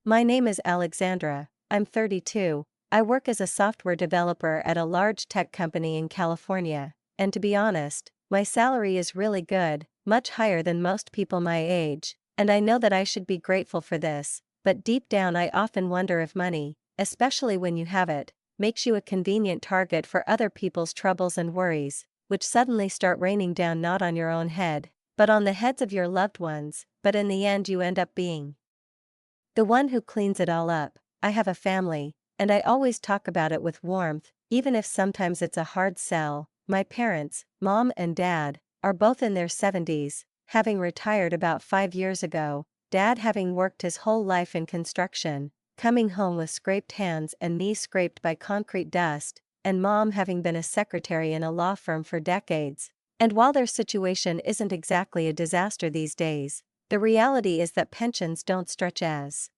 My name is Alexandra, I'm 32, I work as a software developer at a large tech company in California, and to be honest, my salary is really good, much higher than most people my age, and I know that I should be grateful for this, but deep down I often wonder if money, especially when you have it, makes you a convenient target for other people's troubles and worries, which suddenly start raining down not on your own head, but on the heads of your loved ones, but in the end you end up being the one who cleans it all up. I have a family, and I always talk about it with warmth, even if sometimes it's a hard sell. My parents, mom and dad, are both in their 70s, having retired about 5 years ago, dad having worked his whole life in construction, coming home with scraped hands and knees scraped by concrete dust, and mom having been a secretary in a law firm for decades. And while their situation isn't exactly a disaster these days, the reality is that pensions don't stretch as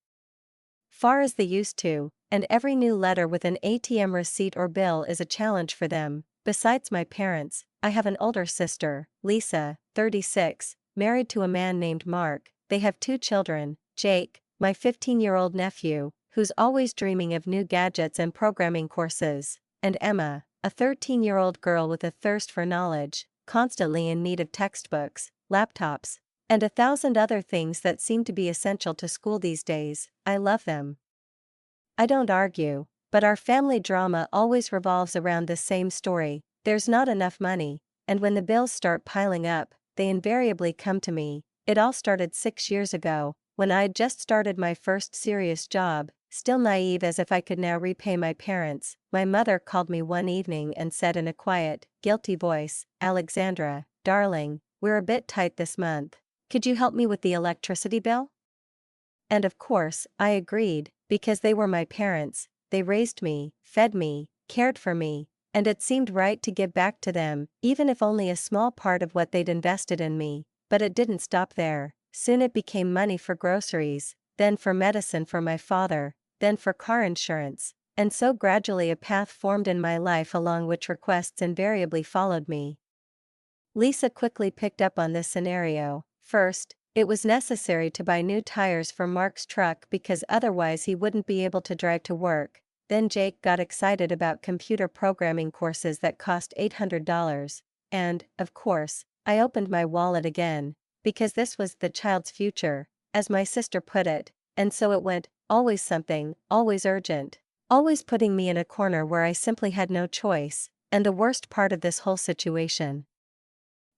far as they used to, and every new letter with an ATM receipt or bill is a challenge for them. Besides my parents, I have an older sister, Lisa, 36, married to a man named Mark. They have 2 children, Jake, my 15-year-old nephew, who's always dreaming of new gadgets and programming courses, and Emma, a 13-year-old girl with a thirst for knowledge, constantly in need of textbooks, laptops, and 1,000 other things that seem to be essential to school these days. I love them. I don't argue, but our family drama always revolves around the same story: there's not enough money, and when the bills start piling up, they invariably come to me. It all started 6 years ago, when I'd just started my first serious job, still naive as if I could now repay my parents. My mother called me one evening and said in a quiet, guilty voice, "Alexandra, darling, we're a bit tight this month. Could you help me with the electricity bill?" And of course, I agreed, because they were my parents, they raised me, fed me, cared for me, and it seemed right to give back to them, even if only a small part of what they'd invested in me. But it didn't stop there. Soon it became money for groceries, then for medicine for my father, then for car insurance, and so gradually a path formed in my life along which requests invariably followed me. Lisa quickly picked up on this scenario. First, it was necessary to buy new tires for Mark's truck because otherwise he wouldn't be able to drive to work. Then Jake got excited about computer programming courses that cost $800. And, of course, I opened my wallet again, because this was the child's future, as my sister put it, and so it went, always something, always urgent, always putting me in a corner where I simply had no choice. And the worst part of this whole situation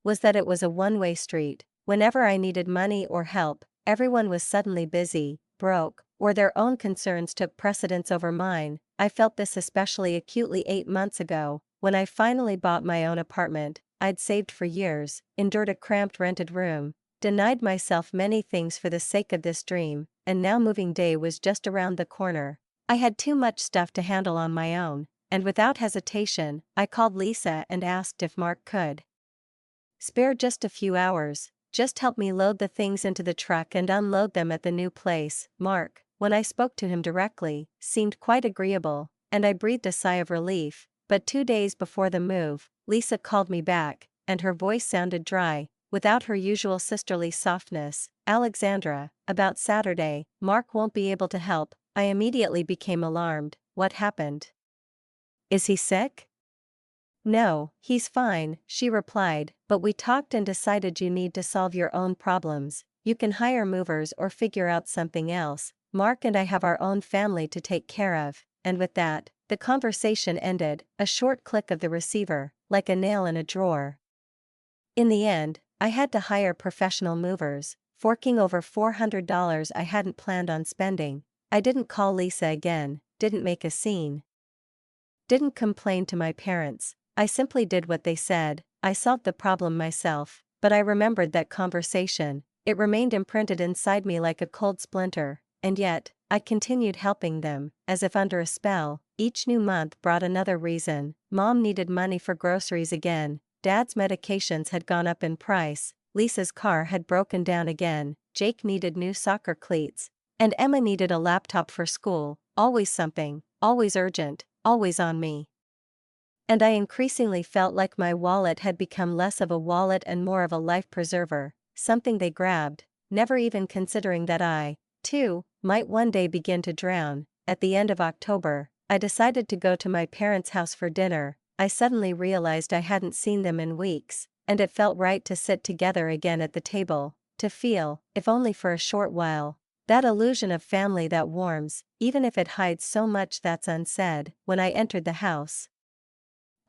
was that it was a one-way street. Whenever I needed money or help, everyone was suddenly busy, broke, or their own concerns took precedence over mine. I felt this especially acutely 8 months ago, when I finally bought my own apartment. I'd saved for years, endured a cramped rented room, denied myself many things for the sake of this dream, and now moving day was just around the corner. I had too much stuff to handle on my own, and without hesitation, I called Lisa and asked if Mark could spare just a few hours, just help me load the things into the truck and unload them at the new place. Mark, when I spoke to him directly, seemed quite agreeable, and I breathed a sigh of relief. But 2 days before the move, Lisa called me back, and her voice sounded dry, without her usual sisterly softness. "Alexandra, about Saturday, Mark won't be able to help." I immediately became alarmed. What happened? Is he sick? "No, he's fine," she replied, "but we talked and decided you need to solve your own problems. You can hire movers or figure out something else. Mark and I have our own family to take care of." And with that, the conversation ended, a short click of the receiver, like a nail in a drawer. In the end, I had to hire professional movers, forking over $400 I hadn't planned on spending. I didn't call Lisa again, didn't make a scene, didn't complain to my parents. I simply did what they said. I solved the problem myself, but I remembered that conversation. It remained imprinted inside me like a cold splinter, and yet, I continued helping them, as if under a spell. Each new month brought another reason. Mom needed money for groceries again, Dad's medications had gone up in price, Lisa's car had broken down again, Jake needed new soccer cleats, and Emma needed a laptop for school. Always something, always urgent, always on me. And I increasingly felt like my wallet had become less of a wallet and more of a life preserver, something they grabbed, never even considering that I, too, might one day begin to drown. At the end of October, I decided to go to my parents' house for dinner. I suddenly realized I hadn't seen them in weeks, and it felt right to sit together again at the table, to feel, if only for a short while, that illusion of family that warms, even if it hides so much that's unsaid. When I entered the house,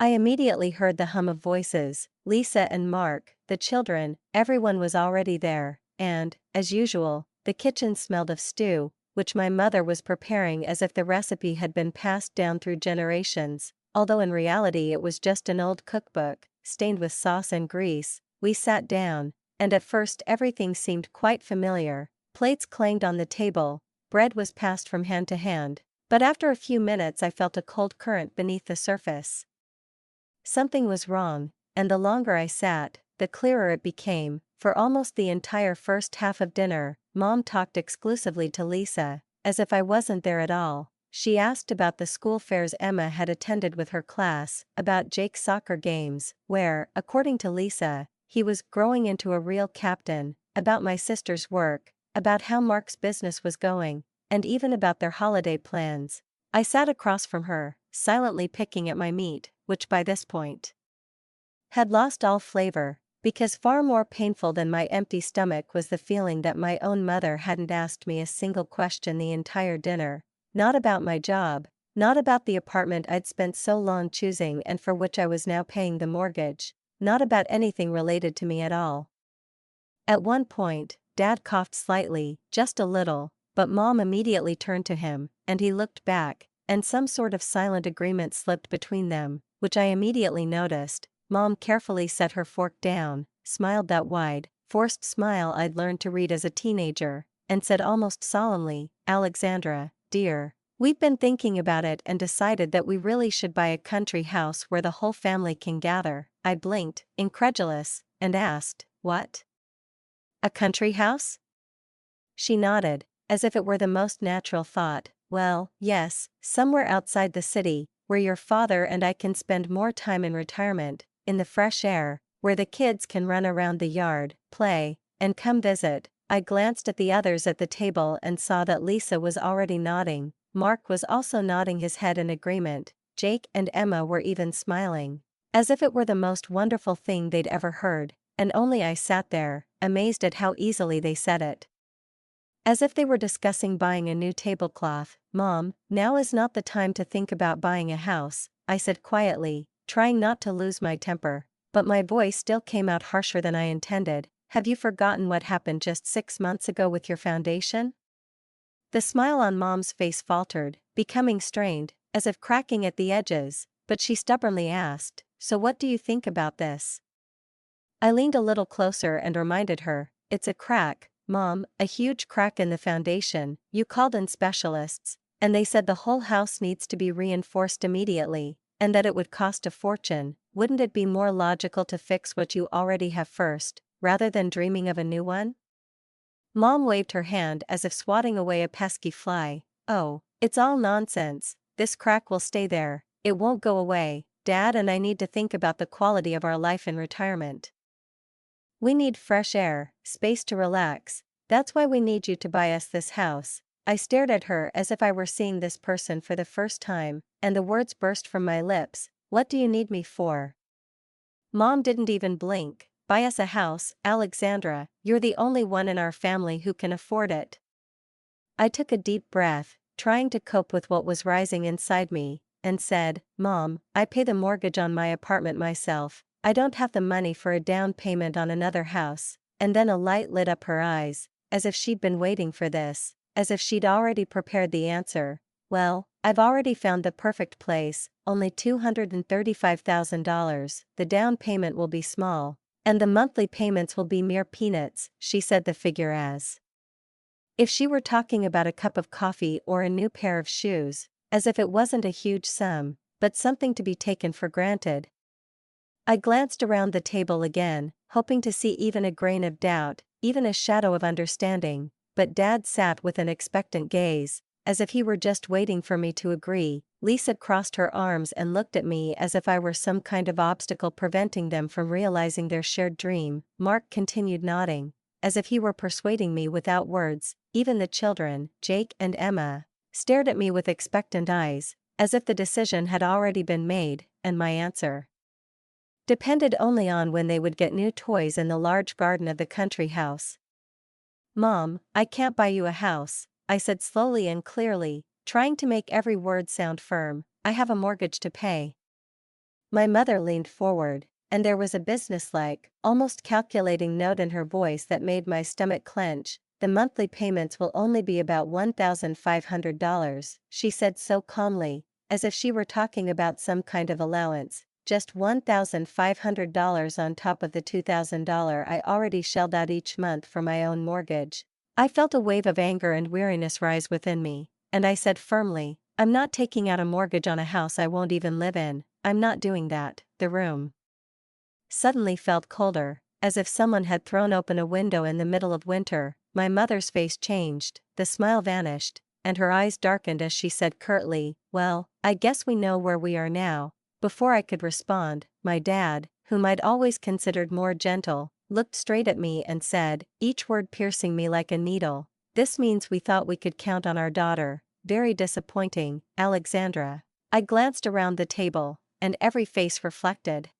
I immediately heard the hum of voices, Lisa and Mark, the children. Everyone was already there, and, as usual, the kitchen smelled of stew, which my mother was preparing as if the recipe had been passed down through generations, although in reality it was just an old cookbook, stained with sauce and grease. We sat down, and at first everything seemed quite familiar. Plates clanged on the table, bread was passed from hand to hand, but after a few minutes I felt a cold current beneath the surface. Something was wrong, and the longer I sat, the clearer it became. For almost the entire first half of dinner, Mom talked exclusively to Lisa, as if I wasn't there at all. She asked about the school fairs Emma had attended with her class, about Jake's soccer games, where, according to Lisa, he was growing into a real captain, about my sister's work, about how Mark's business was going, and even about their holiday plans. I sat across from her, silently picking at my meat, which by this point had lost all flavor, because far more painful than my empty stomach was the feeling that my own mother hadn't asked me a single question the entire dinner. Not about my job, not about the apartment I'd spent so long choosing and for which I was now paying the mortgage, not about anything related to me at all. At one point, Dad coughed slightly, just a little, but Mom immediately turned to him, and he looked back, and some sort of silent agreement slipped between them, which I immediately noticed. Mom carefully set her fork down, smiled that wide, forced smile I'd learned to read as a teenager, and said almost solemnly, "Alexandra, dear, we've been thinking about it and decided that we really should buy a country house where the whole family can gather." I blinked, incredulous, and asked, "What? A country house?" She nodded, as if it were the most natural thought. "Well, yes, somewhere outside the city, where your father and I can spend more time in retirement, in the fresh air, where the kids can run around the yard, play, and come visit." I glanced at the others at the table and saw that Lisa was already nodding. Mark was also nodding his head in agreement. Jake and Emma were even smiling, as if it were the most wonderful thing they'd ever heard, and only I sat there, amazed at how easily they said it. As if they were discussing buying a new tablecloth. "Mom, now is not the time to think about buying a house," I said quietly, trying not to lose my temper, but my voice still came out harsher than I intended. "Have you forgotten what happened just 6 months ago with your foundation?" The smile on Mom's face faltered, becoming strained, as if cracking at the edges, but she stubbornly asked, "So what do you think about this?" I leaned a little closer and reminded her, "It's a crack, Mom, a huge crack in the foundation. You called in specialists, and they said the whole house needs to be reinforced immediately, and that it would cost a fortune. Wouldn't it be more logical to fix what you already have first, rather than dreaming of a new one?" Mom waved her hand as if swatting away a pesky fly. "Oh, it's all nonsense. This crack will stay there. It won't go away. Dad and I need to think about the quality of our life in retirement. We need fresh air, space to relax. That's why we need you to buy us this house." I stared at her as if I were seeing this person for the first time, and the words burst from my lips, "What do you need me for?" Mom didn't even blink. "Buy us a house, Alexandra. You're the only one in our family who can afford it." I took a deep breath, trying to cope with what was rising inside me, and said, "Mom, I pay the mortgage on my apartment myself. I don't have the money for a down payment on another house." And then a light lit up her eyes, as if she'd been waiting for this, as if she'd already prepared the answer. "Well, I've already found the perfect place, only $235,000, the down payment will be small, and the monthly payments will be mere peanuts," she said the figure as if she were talking about a cup of coffee or a new pair of shoes, as if it wasn't a huge sum, but something to be taken for granted. I glanced around the table again, hoping to see even a grain of doubt, even a shadow of understanding, but Dad sat with an expectant gaze, as if he were just waiting for me to agree. Lisa crossed her arms and looked at me as if I were some kind of obstacle preventing them from realizing their shared dream. Mark continued nodding, as if he were persuading me without words. Even the children, Jake and Emma, stared at me with expectant eyes, as if the decision had already been made, and my answer depended only on when they would get new toys in the large garden of the country house. "Mom, I can't buy you a house," I said slowly and clearly, trying to make every word sound firm. "I have a mortgage to pay." My mother leaned forward, and there was a businesslike, almost calculating note in her voice that made my stomach clench. "The monthly payments will only be about $1,500, she said so calmly, as if she were talking about some kind of allowance. Just $1,500 on top of the $2,000 I already shelled out each month for my own mortgage. I felt a wave of anger and weariness rise within me, and I said firmly, "I'm not taking out a mortgage on a house I won't even live in. I'm not doing that." The room suddenly felt colder, as if someone had thrown open a window in the middle of winter. My mother's face changed, the smile vanished, and her eyes darkened as she said curtly, "Well, I guess we know where we are now." Before I could respond, my dad, whom I'd always considered more gentle, looked straight at me and said, each word piercing me like a needle, "This means we thought we could count on our daughter. Very disappointing, Alexandra." I glanced around the table, and every face reflected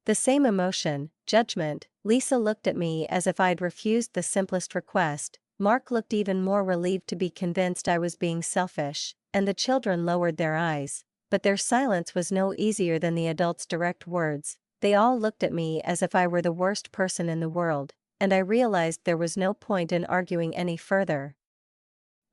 the same emotion, judgment. Lisa looked at me as if I'd refused the simplest request. Mark looked even more relieved to be convinced I was being selfish, and the children lowered their eyes. But their silence was no easier than the adults' direct words. They all looked at me as if I were the worst person in the world, and I realized there was no point in arguing any further.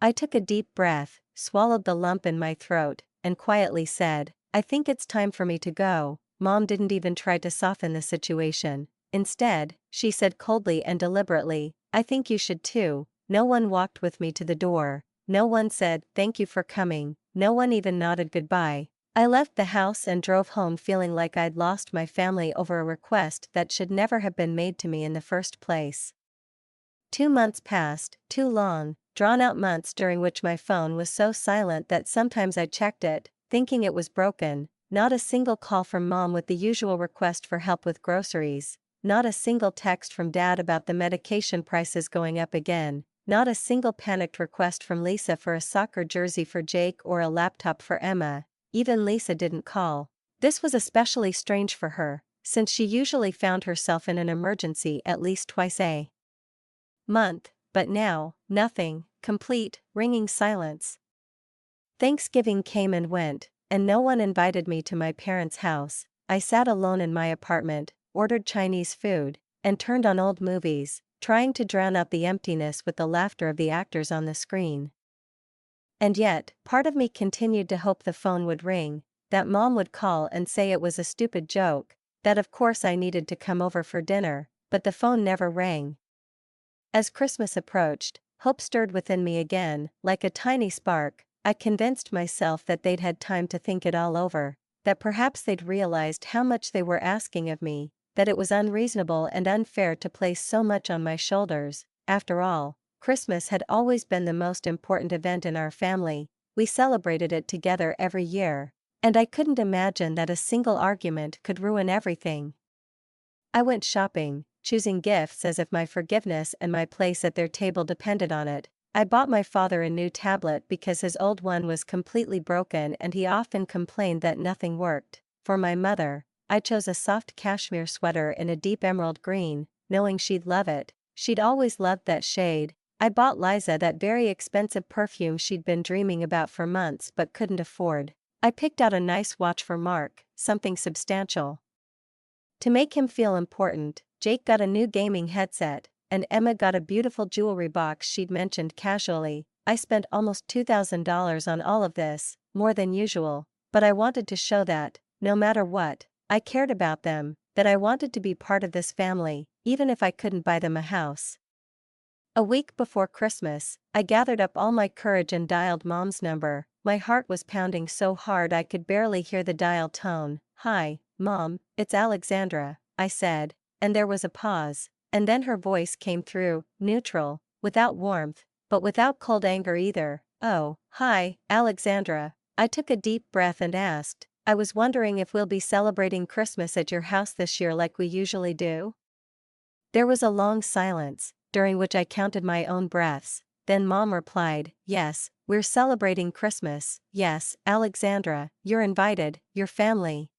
I took a deep breath, swallowed the lump in my throat, and quietly said, "I think it's time for me to go." Mom didn't even try to soften the situation. Instead, she said coldly and deliberately, "I think you should too." No one walked with me to the door. No one said, "Thank you for coming." No one even nodded goodbye. I left the house and drove home feeling like I'd lost my family over a request that should never have been made to me in the first place. 2 months passed, too long, drawn-out months during which my phone was so silent that sometimes I checked it, thinking it was broken. Not a single call from Mom with the usual request for help with groceries. Not a single text from Dad about the medication prices going up again. Not a single panicked request from Lisa for a soccer jersey for Jake or a laptop for Emma. Even Lisa didn't call. This was especially strange for her, since she usually found herself in an emergency at least twice a month, but now, nothing, complete, ringing silence. Thanksgiving came and went, and no one invited me to my parents' house. I sat alone in my apartment, ordered Chinese food, and turned on old movies, trying to drown out the emptiness with the laughter of the actors on the screen. And yet, part of me continued to hope the phone would ring, that Mom would call and say it was a stupid joke, that of course I needed to come over for dinner, but the phone never rang. As Christmas approached, hope stirred within me again, like a tiny spark. I convinced myself that they'd had time to think it all over, that perhaps they'd realized how much they were asking of me, that it was unreasonable and unfair to place so much on my shoulders. After all, Christmas had always been the most important event in our family. We celebrated it together every year, and I couldn't imagine that a single argument could ruin everything. I went shopping, choosing gifts as if my forgiveness and my place at their table depended on it. I bought my father a new tablet because his old one was completely broken and he often complained that nothing worked. For my mother, I chose a soft cashmere sweater in a deep emerald green, knowing she'd love it. She'd always loved that shade. I bought Liza that very expensive perfume she'd been dreaming about for months but couldn't afford. I picked out a nice watch for Mark, something substantial. To make him feel important, Jake got a new gaming headset, and Emma got a beautiful jewelry box she'd mentioned casually. I spent almost $2,000 on all of this, more than usual, but I wanted to show that, no matter what, I cared about them, that I wanted to be part of this family, even if I couldn't buy them a house. A week before Christmas, I gathered up all my courage and dialed Mom's number. My heart was pounding so hard I could barely hear the dial tone. "Hi, Mom, it's Alexandra," I said, and there was a pause. And then her voice came through, neutral, without warmth, but without cold anger either. "Oh, hi, Alexandra." I took a deep breath and asked, "I was wondering if we'll be celebrating Christmas at your house this year like we usually do?" There was a long silence, during which I counted my own breaths. Then Mom replied, "Yes, we're celebrating Christmas. Yes, Alexandra, you're invited, your family."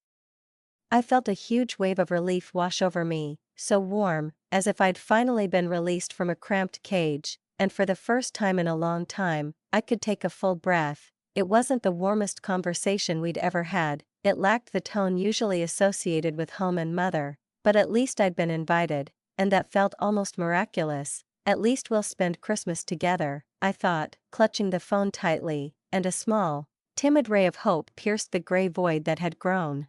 I felt a huge wave of relief wash over me, so warm, as if I'd finally been released from a cramped cage, and for the first time in a long time, I could take a full breath. It wasn't the warmest conversation we'd ever had, it lacked the tone usually associated with home and mother, but at least I'd been invited, and that felt almost miraculous. At least we'll spend Christmas together, I thought, clutching the phone tightly, and a small, timid ray of hope pierced the gray void that had grown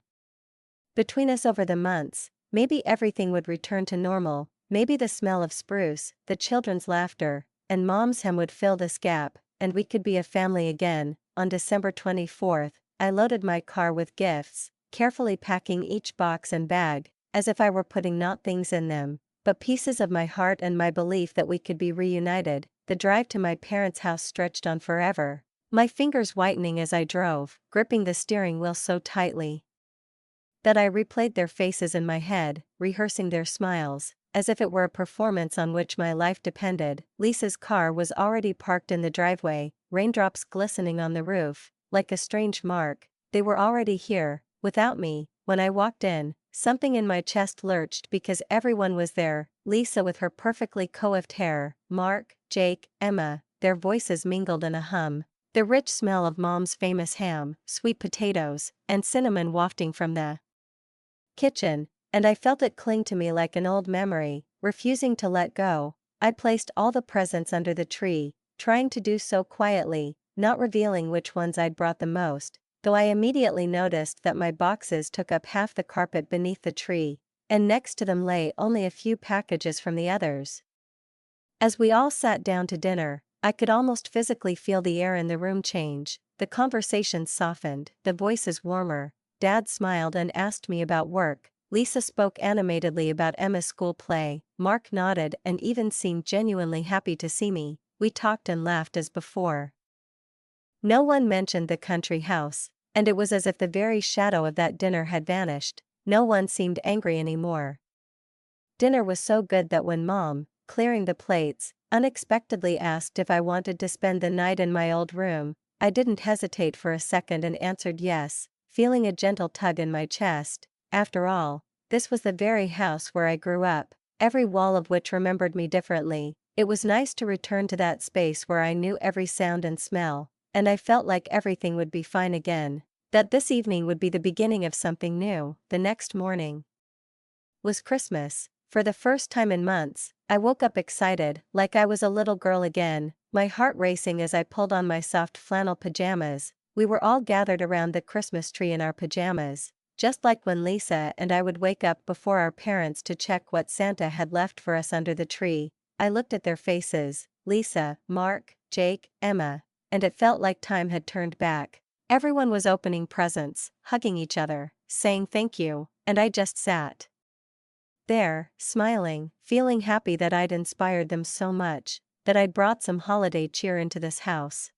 between us over the months. Maybe everything would return to normal, maybe the smell of spruce, the children's laughter, and Mom's hymn would fill this gap, and we could be a family again. On December 24th, I loaded my car with gifts, carefully packing each box and bag, as if I were putting not things in them, but pieces of my heart and my belief that we could be reunited. The drive to my parents' house stretched on forever, my fingers whitening as I drove, gripping the steering wheel so tightly that I replayed their faces in my head, rehearsing their smiles, as if it were a performance on which my life depended. Lisa's car was already parked in the driveway, raindrops glistening on the roof, like a strange mark. They were already here, without me. When I walked in, something in my chest lurched because everyone was there. Lisa with her perfectly coiffed hair, Mark, Jake, Emma, their voices mingled in a hum. The rich smell of Mom's famous ham, sweet potatoes, and cinnamon wafting from the kitchen, and I felt it cling to me like an old memory, refusing to let go. I placed all the presents under the tree, trying to do so quietly, not revealing which ones I'd brought the most, though I immediately noticed that my boxes took up half the carpet beneath the tree, and next to them lay only a few packages from the others. As we all sat down to dinner, I could almost physically feel the air in the room change. The conversation softened, the voices warmer. Dad smiled and asked me about work. Lisa spoke animatedly about Emma's school play. Mark nodded and even seemed genuinely happy to see me. We talked and laughed as before. No one mentioned the country house, and it was as if the very shadow of that dinner had vanished. No one seemed angry anymore. Dinner was so good that when Mom, clearing the plates, unexpectedly asked if I wanted to spend the night in my old room, I didn't hesitate for a second and answered yes, feeling a gentle tug in my chest. After all, this was the very house where I grew up, every wall of which remembered me differently. It was nice to return to that space where I knew every sound and smell, and I felt like everything would be fine again, that this evening would be the beginning of something new. The next morning was Christmas. For the first time in months, I woke up excited, like I was a little girl again, my heart racing as I pulled on my soft flannel pajamas. We were all gathered around the Christmas tree in our pajamas, just like when Lisa and I would wake up before our parents to check what Santa had left for us under the tree. I looked at their faces, Lisa, Mark, Jake, Emma, and it felt like time had turned back. Everyone was opening presents, hugging each other, saying thank you, and I just sat there, smiling, feeling happy that I'd inspired them so much, that I'd brought some holiday cheer into this house.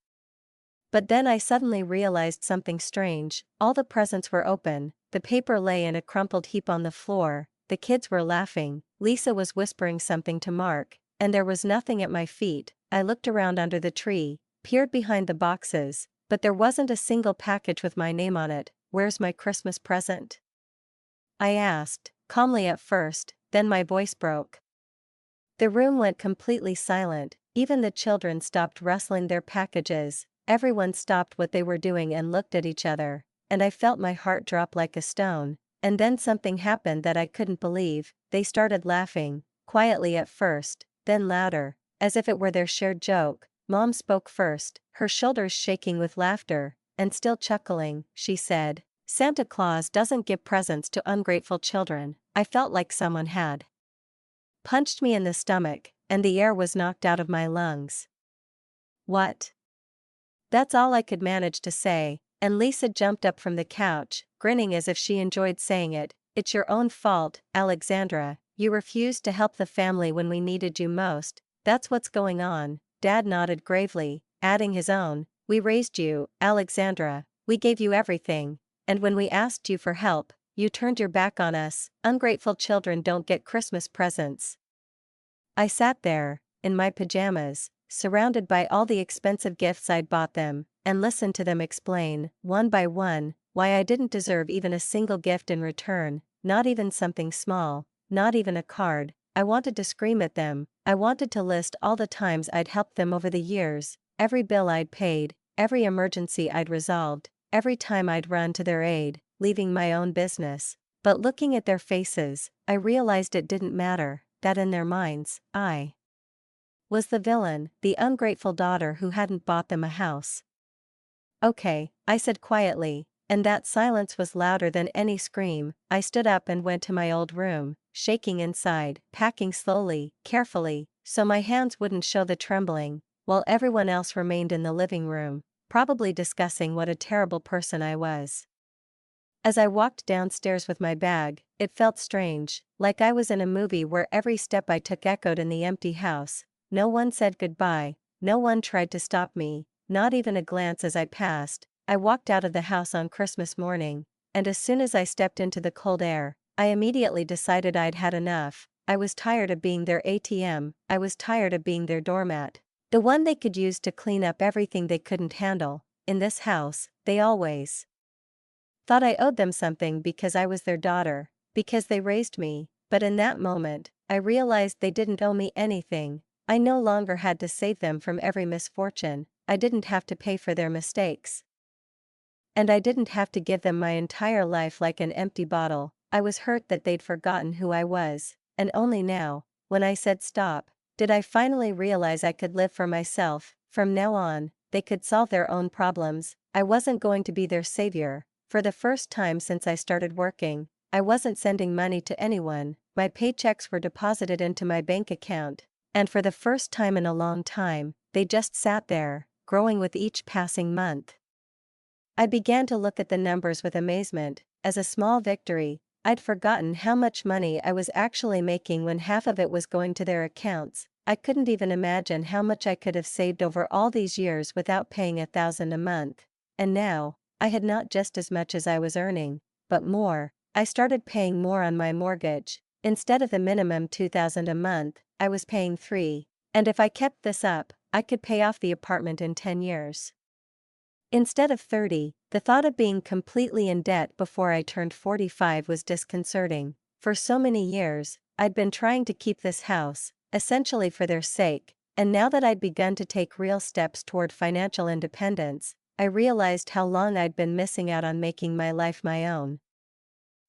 But then I suddenly realized something strange. All the presents were open, the paper lay in a crumpled heap on the floor, the kids were laughing, Lisa was whispering something to Mark, and there was nothing at my feet. I looked around under the tree, peered behind the boxes, but there wasn't a single package with my name on it. Where's my Christmas present? I asked, calmly at first, then my voice broke. The room went completely silent, even the children stopped rustling their packages, everyone stopped what they were doing and looked at each other, and I felt my heart drop like a stone. And then something happened that I couldn't believe. They started laughing, quietly at first, then louder, as if it were their shared joke. Mom spoke first, her shoulders shaking with laughter, and still chuckling. She said, "Santa Claus doesn't give presents to ungrateful children." I felt like someone had punched me in the stomach, and the air was knocked out of my lungs. "What?" That's all I could manage to say, and Lisa jumped up from the couch, grinning as if she enjoyed saying it. "It's your own fault, Alexandra. You refused to help the family when we needed you most. That's what's going on." Dad nodded gravely, adding his own, "We raised you, Alexandra. We gave you everything. And when we asked you for help, you turned your back on us. Ungrateful children don't get Christmas presents." I sat there, in my pajamas, surrounded by all the expensive gifts I'd bought them, and listened to them explain, one by one, why I didn't deserve even a single gift in return, not even something small, not even a card. I wanted to scream at them. I wanted to list all the times I'd helped them over the years, every bill I'd paid, every emergency I'd resolved, every time I'd run to their aid, leaving my own business. But looking at their faces, I realized it didn't matter, that in their minds, I was the villain, the ungrateful daughter who hadn't bought them a house. Okay, I said quietly, and that silence was louder than any scream. I stood up and went to my old room, shaking inside, packing slowly, carefully, so my hands wouldn't show the trembling, while everyone else remained in the living room, probably discussing what a terrible person I was. As I walked downstairs with my bag, it felt strange, like I was in a movie where every step I took echoed in the empty house. No one said goodbye, no one tried to stop me, not even a glance as I passed. I walked out of the house on Christmas morning, and as soon as I stepped into the cold air, I immediately decided I'd had enough. I was tired of being their ATM, I was tired of being their doormat. The one they could use to clean up everything they couldn't handle. In this house, they always thought I owed them something because I was their daughter, because they raised me, but in that moment, I realized they didn't owe me anything. I no longer had to save them from every misfortune, I didn't have to pay for their mistakes. And I didn't have to give them my entire life like an empty bottle. I was hurt that they'd forgotten who I was, and only now, when I said stop, did I finally realize I could live for myself. From now on, they could solve their own problems. I wasn't going to be their savior. For the first time since I started working, I wasn't sending money to anyone. My paychecks were deposited into my bank account, and for the first time in a long time, they just sat there, growing with each passing month. I began to look at the numbers with amazement. As a small victory, I'd forgotten how much money I was actually making when half of it was going to their accounts. I couldn't even imagine how much I could have saved over all these years without paying $1,000 a month. And now, I had not just as much as I was earning, but more. I started paying more on my mortgage. Instead of the minimum $2,000 a month, I was paying $3,000. And if I kept this up, I could pay off the apartment in 10 years. Instead of 30, the thought of being completely in debt before I turned 45 was disconcerting. For so many years, I'd been trying to keep this house, essentially for their sake, and now that I'd begun to take real steps toward financial independence, I realized how long I'd been missing out on making my life my own.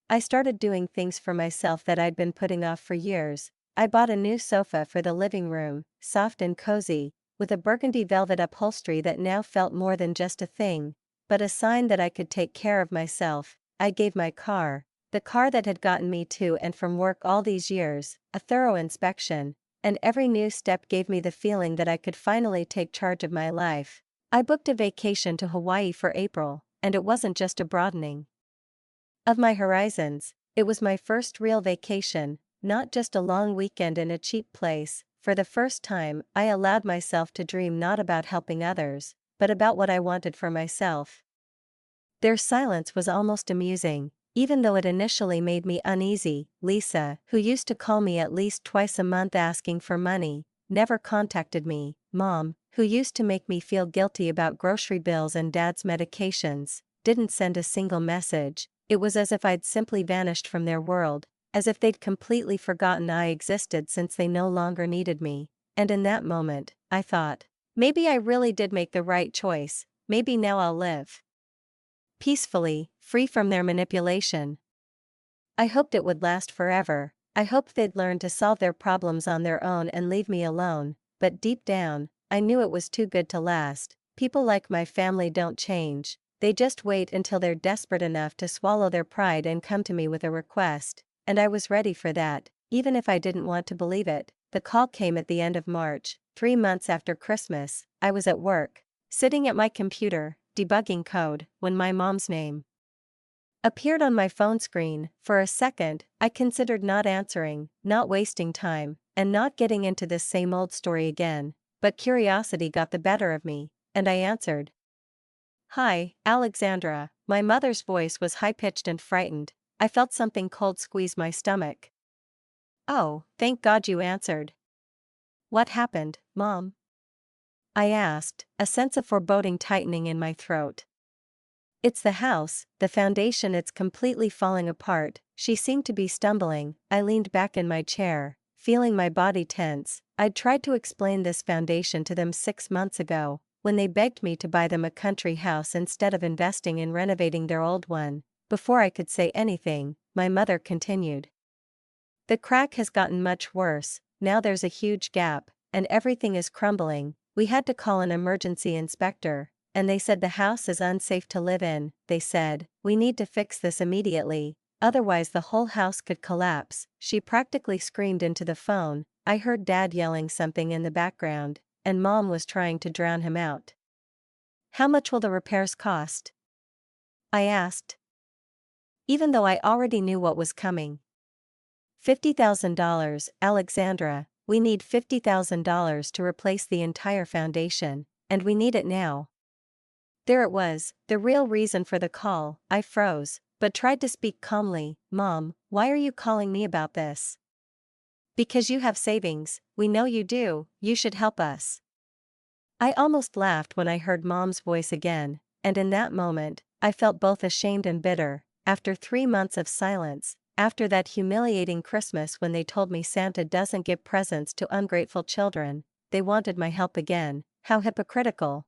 I started doing things for myself that I'd been putting off for years. I bought a new sofa for the living room, soft and cozy, with a burgundy velvet upholstery that now felt more than just a thing, but a sign that I could take care of myself. I gave my car, the car that had gotten me to and from work all these years, a thorough inspection, and every new step gave me the feeling that I could finally take charge of my life. I booked a vacation to Hawaii for April, and it wasn't just a broadening of my horizons, it was my first real vacation, not just a long weekend in a cheap place. For the first time, I allowed myself to dream not about helping others, but about what I wanted for myself. Their silence was almost amusing, even though it initially made me uneasy. Lisa, who used to call me at least twice a month asking for money, never contacted me. Mom, who used to make me feel guilty about grocery bills and Dad's medications, didn't send a single message. It was as if I'd simply vanished from their world, as if they'd completely forgotten I existed since they no longer needed me. And in that moment, I thought, maybe I really did make the right choice. Maybe now I'll live peacefully, free from their manipulation. I hoped it would last forever. I hoped they'd learn to solve their problems on their own and leave me alone, but deep down, I knew it was too good to last. People like my family don't change, they just wait until they're desperate enough to swallow their pride and come to me with a request, and I was ready for that, even if I didn't want to believe it. The call came at the end of March, 3 months after Christmas. I was at work, sitting at my computer, debugging code, when my mom's name appeared on my phone screen. For a second, I considered not answering, not wasting time, and not getting into this same old story again, but curiosity got the better of me, and I answered. "Hi, Alexandra." My mother's voice was high-pitched and frightened. I felt something cold squeeze my stomach. "Oh, thank God you answered. What happened, Mom? I asked, a sense of foreboding tightening in my throat. It's the house, the foundation, it's completely falling apart. She seemed to be stumbling. I leaned back in my chair, feeling my body tense. I'd tried to explain this foundation to them 6 months ago, when they begged me to buy them a country house instead of investing in renovating their old one. Before I could say anything, my mother continued. The crack has gotten much worse, now there's a huge gap, and everything is crumbling. We had to call an emergency inspector, and they said the house is unsafe to live in. They said, we need to fix this immediately, otherwise the whole house could collapse. She practically screamed into the phone. I heard Dad yelling something in the background, and Mom was trying to drown him out. How much will the repairs cost? I asked, even though I already knew what was coming. $50,000, Alexandra. We need $50,000 to replace the entire foundation, and we need it now. There it was, the real reason for the call. I froze, but tried to speak calmly. Mom, why are you calling me about this? Because you have savings, we know you do, you should help us. I almost laughed when I heard Mom's voice again, and in that moment, I felt both ashamed and bitter. After 3 months of silence, after that humiliating Christmas when they told me Santa doesn't give presents to ungrateful children, they wanted my help again. How hypocritical.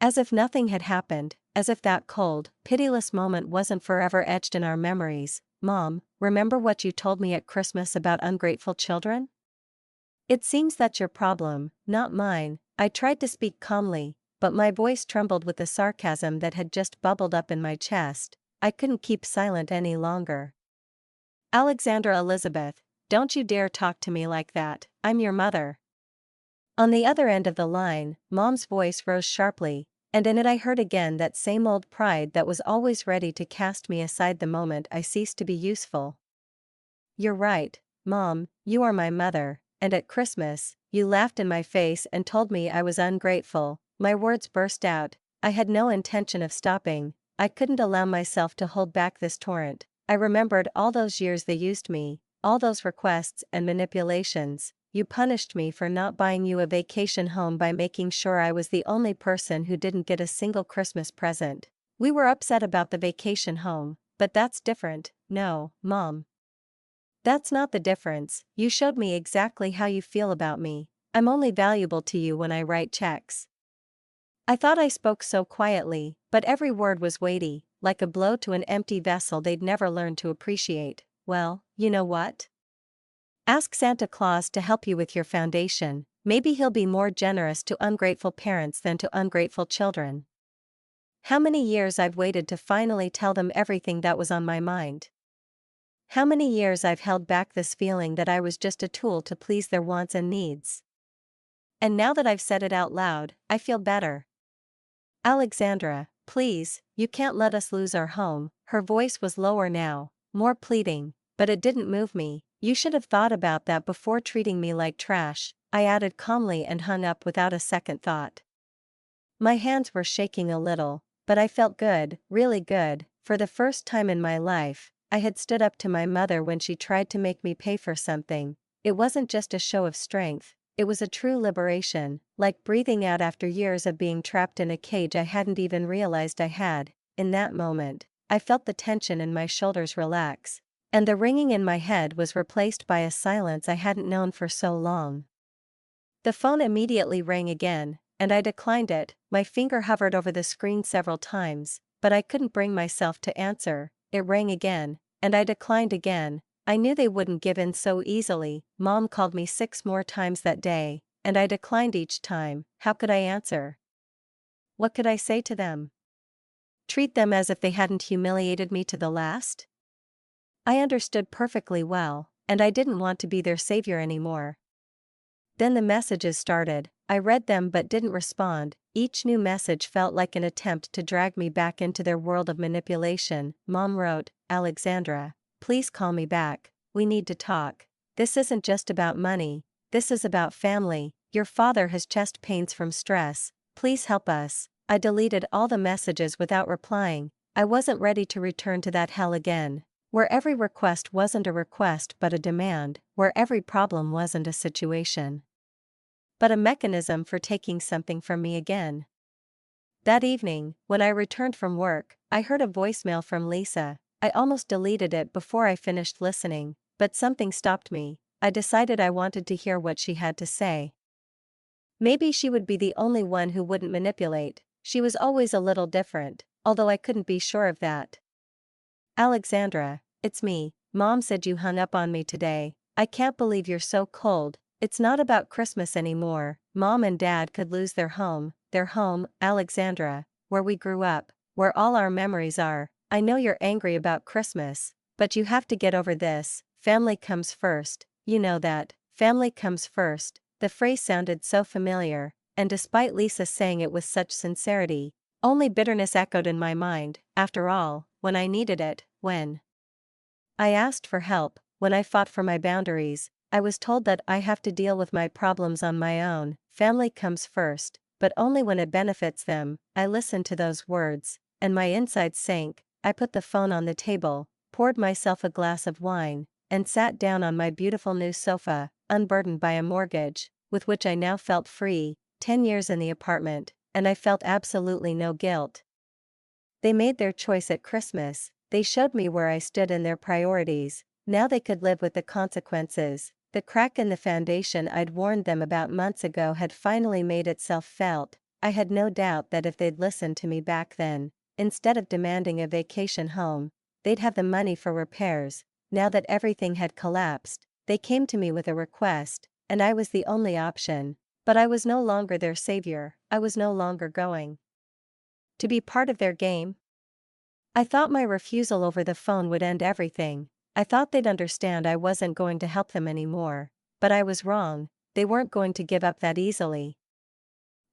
As if nothing had happened, as if that cold, pitiless moment wasn't forever etched in our memories. Mom, remember what you told me at Christmas about ungrateful children? It seems that's your problem, not mine. I tried to speak calmly, but my voice trembled with the sarcasm that had just bubbled up in my chest. I couldn't keep silent any longer. Alexandra Elizabeth, don't you dare talk to me like that, I'm your mother. On the other end of the line, Mom's voice rose sharply, and in it I heard again that same old pride that was always ready to cast me aside the moment I ceased to be useful. You're right, Mom, you are my mother, and at Christmas, you laughed in my face and told me I was ungrateful. My words burst out. I had no intention of stopping. I couldn't allow myself to hold back this torrent. I remembered all those years they used me, all those requests and manipulations. You punished me for not buying you a vacation home by making sure I was the only person who didn't get a single Christmas present. We were upset about the vacation home, but that's different. No, Mom. That's not the difference. You showed me exactly how you feel about me. I'm only valuable to you when I write checks. I thought I spoke so quietly, but every word was weighty, like a blow to an empty vessel they'd never learned to appreciate. Well, you know what? Ask Santa Claus to help you with your foundation. Maybe he'll be more generous to ungrateful parents than to ungrateful children. How many years I've waited to finally tell them everything that was on my mind. How many years I've held back this feeling that I was just a tool to please their wants and needs. And now that I've said it out loud, I feel better. Alexandra, please, you can't let us lose our home. Her voice was lower now, more pleading, but it didn't move me. You should have thought about that before treating me like trash, I added calmly and hung up without a second thought. My hands were shaking a little, but I felt good, really good. For the first time in my life, I had stood up to my mother when she tried to make me pay for something. It wasn't just a show of strength, it was a true liberation, like breathing out after years of being trapped in a cage I hadn't even realized I had. In that moment, I felt the tension in my shoulders relax, and the ringing in my head was replaced by a silence I hadn't known for so long. The phone immediately rang again, and I declined it. My finger hovered over the screen several times, but I couldn't bring myself to answer. It rang again, and I declined again. I knew they wouldn't give in so easily. Mom called me 6 more times that day, and I declined each time. How could I answer? What could I say to them? Treat them as if they hadn't humiliated me to the last? I understood perfectly well, and I didn't want to be their savior anymore. Then the messages started. I read them but didn't respond. Each new message felt like an attempt to drag me back into their world of manipulation. Mom wrote, Alexandra, please call me back. We need to talk. This isn't just about money. This is about family. Your father has chest pains from stress. Please help us. I deleted all the messages without replying. I wasn't ready to return to that hell again, where every request wasn't a request but a demand, where every problem wasn't a situation. but a mechanism for taking something from me again. That evening, when I returned from work, I heard a voicemail from Lisa. I almost deleted it before I finished listening, but something stopped me. I decided I wanted to hear what she had to say. Maybe she would be the only one who wouldn't manipulate. She was always a little different, although I couldn't be sure of that. Alexandra, it's me. Mom said you hung up on me today. I can't believe you're so cold. It's not about Christmas anymore. Mom and Dad could lose their home, Alexandra, where we grew up, where all our memories are. I know you're angry about Christmas, but you have to get over this. Family comes first, you know that. Family comes first. The phrase sounded so familiar, and despite Lisa saying it with such sincerity, only bitterness echoed in my mind. After all, when I needed it, when I asked for help, when I fought for my boundaries, I was told that I have to deal with my problems on my own. Family comes first, but only when it benefits them. I listened to those words, and my insides sank. I put the phone on the table, poured myself a glass of wine, and sat down on my beautiful new sofa, unburdened by a mortgage, with which I now felt free. 10 years in the apartment, and I felt absolutely no guilt. They made their choice at Christmas. They showed me where I stood in their priorities. Now they could live with the consequences. The crack in the foundation I'd warned them about months ago had finally made itself felt. I had no doubt that if they'd listened to me back then, instead of demanding a vacation home, they'd have the money for repairs. Now that everything had collapsed, they came to me with a request, and I was the only option. But I was no longer their savior. I was no longer going to be part of their game. I thought my refusal over the phone would end everything. I thought they'd understand I wasn't going to help them anymore. But I was wrong. They weren't going to give up that easily.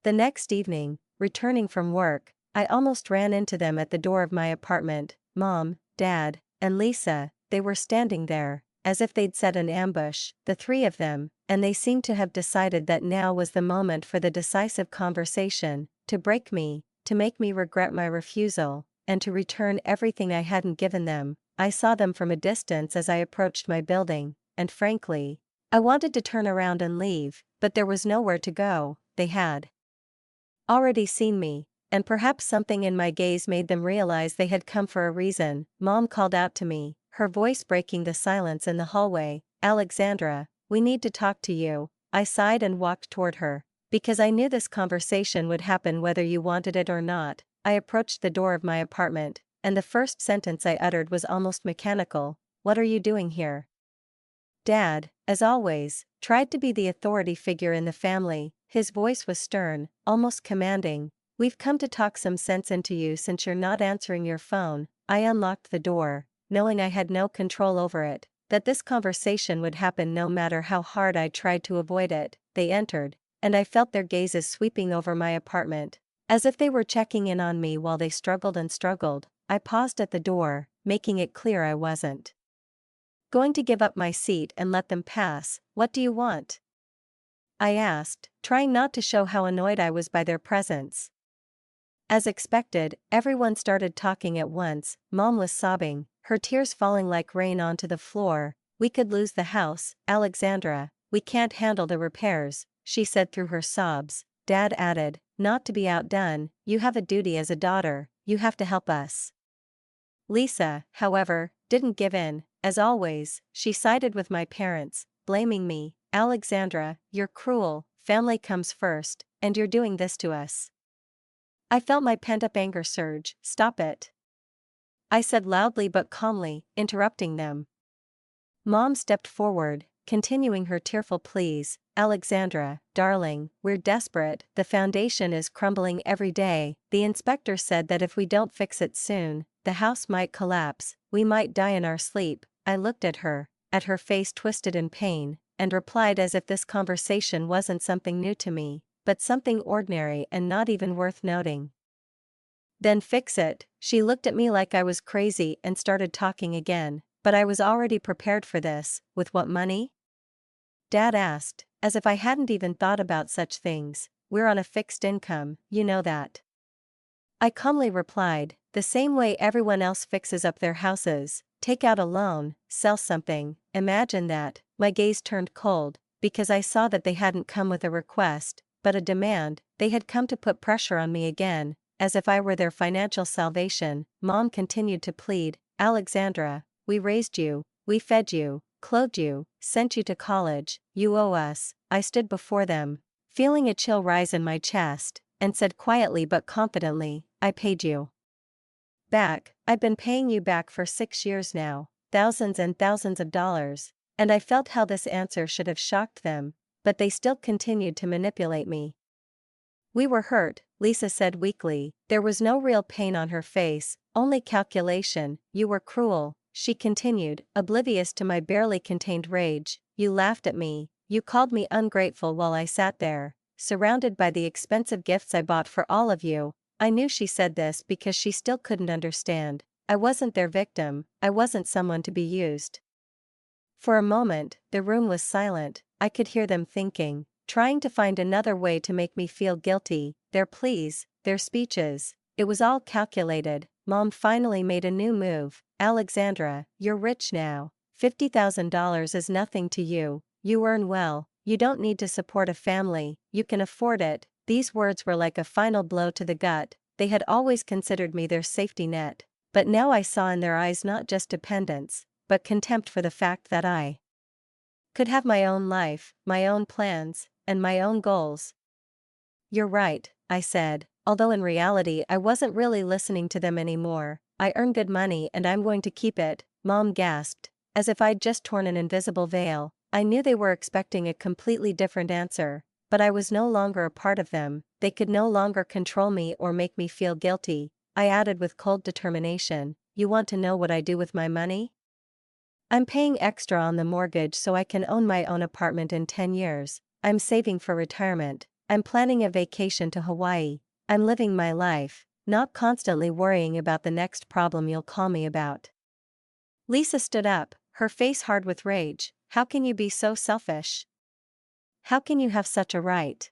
The next evening, returning from work, I almost ran into them at the door of my apartment. Mom, Dad, and Lisa, they were standing there, as if they'd set an ambush, the three of them, and they seemed to have decided that now was the moment for the decisive conversation, to break me, to make me regret my refusal, and to return everything I hadn't given them. I saw them from a distance as I approached my building, and frankly, I wanted to turn around and leave, but there was nowhere to go. They had already seen me, and perhaps something in my gaze made them realize they had come for a reason. Mom called out to me, her voice breaking the silence in the hallway. Alexandra, we need to talk to you. I sighed and walked toward her, because I knew this conversation would happen whether you wanted it or not. I approached the door of my apartment, and the first sentence I uttered was almost mechanical. What are you doing here? Dad, as always, tried to be the authority figure in the family. His voice was stern, almost commanding. We've come to talk some sense into you since you're not answering your phone. I unlocked the door, knowing I had no control over it, that this conversation would happen no matter how hard I tried to avoid it. They entered, and I felt their gazes sweeping over my apartment, as if they were checking in on me while they struggled and struggled. I paused at the door, making it clear I wasn't going to give up my seat and let them pass. What do you want? I asked, trying not to show how annoyed I was by their presence. As expected, everyone started talking at once. Mom was sobbing, her tears falling like rain onto the floor. We could lose the house, Alexandra. We can't handle the repairs, she said through her sobs. Dad added, not to be outdone, you have a duty as a daughter, you have to help us. Lisa, however, didn't give in. As always, she sided with my parents, blaming me. Alexandra, you're cruel, family comes first, and you're doing this to us. I felt my pent-up anger surge. Stop it, I said loudly but calmly, interrupting them. Mom stepped forward, continuing her tearful pleas. Alexandra, darling, we're desperate. The foundation is crumbling every day. The inspector said that if we don't fix it soon, the house might collapse. We might die in our sleep. I looked at her face twisted in pain, and replied as if this conversation wasn't something new to me, but something ordinary and not even worth noting. Then fix it. She looked at me like I was crazy and started talking again, but I was already prepared for this. With what money? Dad asked, as if I hadn't even thought about such things. We're on a fixed income, you know that. I calmly replied, the same way everyone else fixes up their houses. Take out a loan, sell something. Imagine that. My gaze turned cold, because I saw that they hadn't come with a request, but a demand. They had come to put pressure on me again, as if I were their financial salvation. Mom continued to plead, "Alexandra, we raised you, we fed you, clothed you, sent you to college, you owe us." I stood before them, feeling a chill rise in my chest, and said quietly but confidently, "I paid you back. I've been paying you back for 6 years now, thousands and thousands of dollars." And I felt how this answer should have shocked them, but they still continued to manipulate me. "We were hurt," Lisa said weakly. There was no real pain on her face, only calculation. "You were cruel," she continued, oblivious to my barely contained rage. "You laughed at me, you called me ungrateful while I sat there, surrounded by the expensive gifts I bought for all of you." I knew she said this because she still couldn't understand. I wasn't their victim, I wasn't someone to be used. For a moment, the room was silent. I could hear them thinking, trying to find another way to make me feel guilty. Their pleas, their speeches, it was all calculated. Mom finally made a new move. "Alexandra, you're rich now. $50,000 is nothing to you. You earn well, you don't need to support a family, you can afford it." These words were like a final blow to the gut. They had always considered me their safety net, but now I saw in their eyes not just dependence, but contempt for the fact that I could have my own life, my own plans, and my own goals. "You're right," I said, although in reality I wasn't really listening to them anymore. "I earn good money and I'm going to keep it." Mom gasped, as if I'd just torn an invisible veil. I knew they were expecting a completely different answer, but I was no longer a part of them. They could no longer control me or make me feel guilty. I added with cold determination, "You want to know what I do with my money? I'm paying extra on the mortgage so I can own my own apartment in 10 years. I'm saving for retirement. I'm planning a vacation to Hawaii. I'm living my life, not constantly worrying about the next problem you'll call me about." Lisa stood up, her face hard with rage. "How can you be so selfish? How can you have such a right?"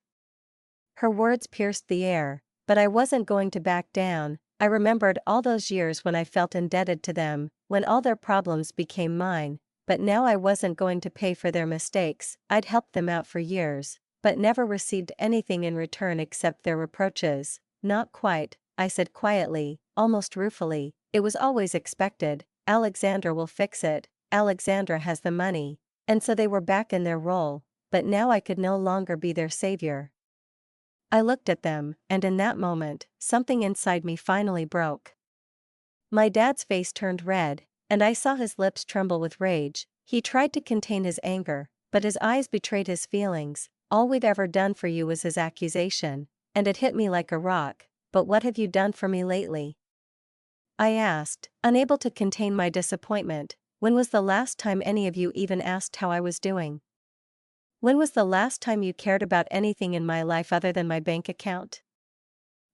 Her words pierced the air, but I wasn't going to back down. I remembered all those years when I felt indebted to them, when all their problems became mine, but now I wasn't going to pay for their mistakes. I'd helped them out for years, but never received anything in return except their reproaches. "Not quite," I said quietly, almost ruefully. "It was always expected. Alexandra will fix it. Alexandra has the money." And so they were back in their role, but now I could no longer be their savior. I looked at them, and in that moment, something inside me finally broke. My dad's face turned red, and I saw his lips tremble with rage. He tried to contain his anger, but his eyes betrayed his feelings. "All we've ever done for you," was his accusation, and it hit me like a rock. "But what have you done for me lately?" I asked, unable to contain my disappointment. "When was the last time any of you even asked how I was doing? When was the last time you cared about anything in my life other than my bank account?"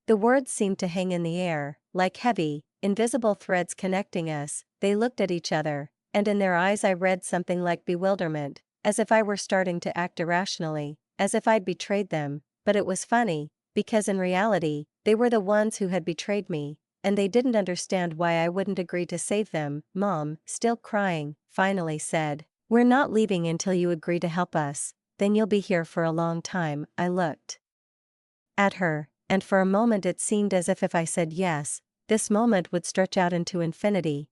The words seemed to hang in the air, like heavy, invisible threads connecting us. They looked at each other, and in their eyes I read something like bewilderment, as if I were starting to act irrationally, as if I'd betrayed them. But it was funny, because in reality, they were the ones who had betrayed me, and they didn't understand why I wouldn't agree to save them. Mom, still crying, finally said, "We're not leaving until you agree to help us. Then you'll be here for a long time." I looked at her, and for a moment it seemed as if I said yes, this moment would stretch out into infinity.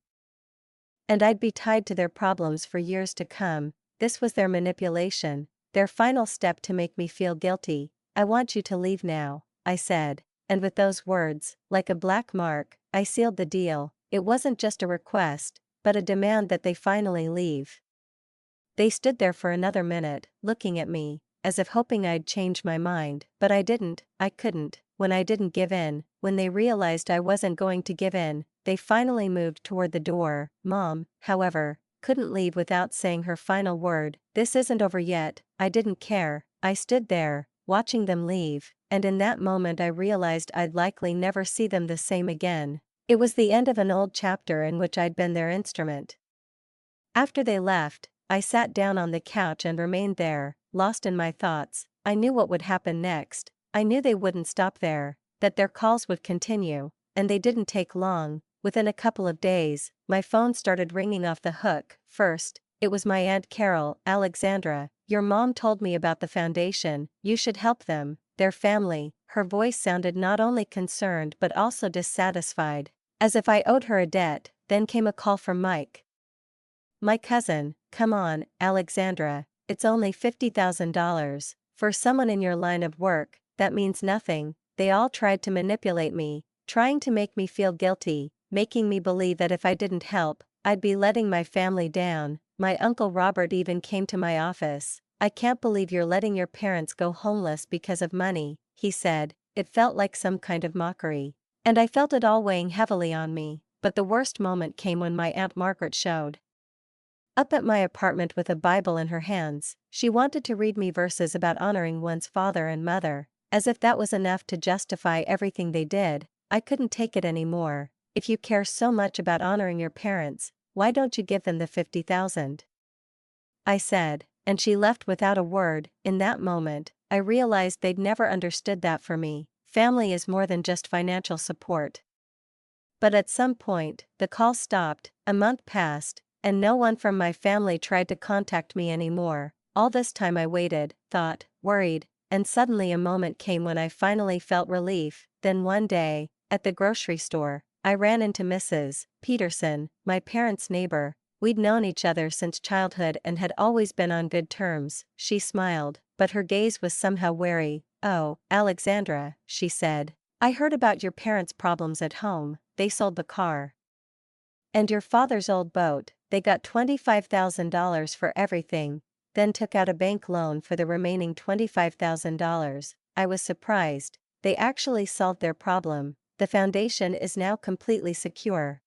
And I'd be tied to their problems for years to come. This was their manipulation, their final step to make me feel guilty. "I want you to leave now," I said, and with those words, like a black mark, I sealed the deal. It wasn't just a request, but a demand that they finally leave. They stood there for another minute, looking at me, as if hoping I'd change my mind, but I didn't, I couldn't. When I didn't give in, when they realized I wasn't going to give in, they finally moved toward the door. Mom, however, couldn't leave without saying her final word. "This isn't over yet." I didn't care. I stood there, watching them leave, and in that moment I realized I'd likely never see them the same again. It was the end of an old chapter in which I'd been their instrument. After they left, I sat down on the couch and remained there, lost in my thoughts. I knew what would happen next. I knew they wouldn't stop there, that their calls would continue, and they didn't take long. Within a couple of days, my phone started ringing off the hook. First, it was my Aunt Carol. "Alexandra, Your mom told me about the foundation, you should help them, their family." Her voice sounded not only concerned but also dissatisfied, as if I owed her a debt. Then came a call from Mike. "My cousin, come on, Alexandra, it's only $50,000. For someone in your line of work, that means nothing. They all tried to manipulate me, trying to make me feel guilty, making me believe that if I didn't help, I'd be letting my family down. My Uncle Robert even came to my office. 'I can't believe you're letting your parents go homeless because of money,' he said." It felt like some kind of mockery. And I felt it all weighing heavily on me. But the worst moment came when my Aunt Margaret showed up at my apartment with a Bible in her hands. She wanted to read me verses about honoring one's father and mother, as if that was enough to justify everything they did. I couldn't take it anymore. "If you care so much about honoring your parents, why don't you give them the 50,000? I said, and she left without a word. In that moment, I realized they'd never understood that for me, family is more than just financial support. But at some point, the call stopped, a month passed, and no one from my family tried to contact me anymore. All this time I waited, thought, worried, and suddenly a moment came when I finally felt relief. Then one day, at the grocery store, I ran into Mrs. Peterson, my parents' neighbor. We'd known each other since childhood and had always been on good terms. She smiled, but her gaze was somehow wary. "Oh, Alexandra," she said, "I heard about your parents' problems at home. They sold the car. And your father's old boat. They got $25,000 for everything, then took out a bank loan for the remaining $25,000. I was surprised. They actually solved their problem. The foundation is now completely secure."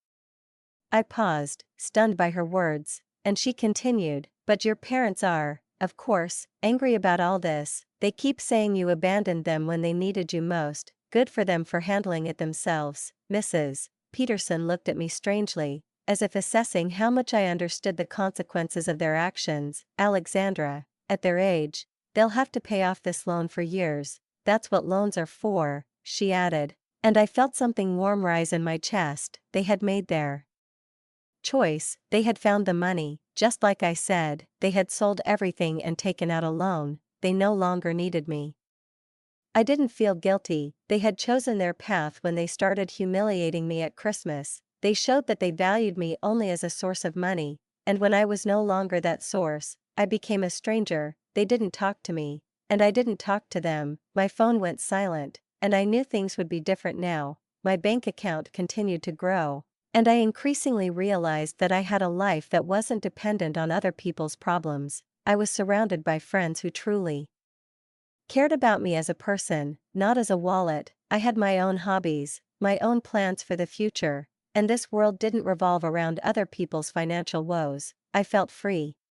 I paused, stunned by her words, and she continued, "But your parents are, of course, angry about all this. They keep saying you abandoned them when they needed you most. Good for them for handling it themselves." Mrs. Peterson looked at me strangely, as if assessing how much I understood the consequences of their actions. "Alexandra, at their age, they'll have to pay off this loan for years. That's what loans are for," she added, and I felt something warm rise in my chest. They had made their choice, they had found the money, just like I said, they had sold everything and taken out a loan. They no longer needed me. I didn't feel guilty. They had chosen their path when they started humiliating me at Christmas. They showed that they valued me only as a source of money, and when I was no longer that source, I became a stranger. They didn't talk to me, and I didn't talk to them. My phone went silent, and I knew things would be different now. My bank account continued to grow, and I increasingly realized that I had a life that wasn't dependent on other people's problems. I was surrounded by friends who truly cared about me as a person, not as a wallet. I had my own hobbies, my own plans for the future, and this world didn't revolve around other people's financial woes. I felt free.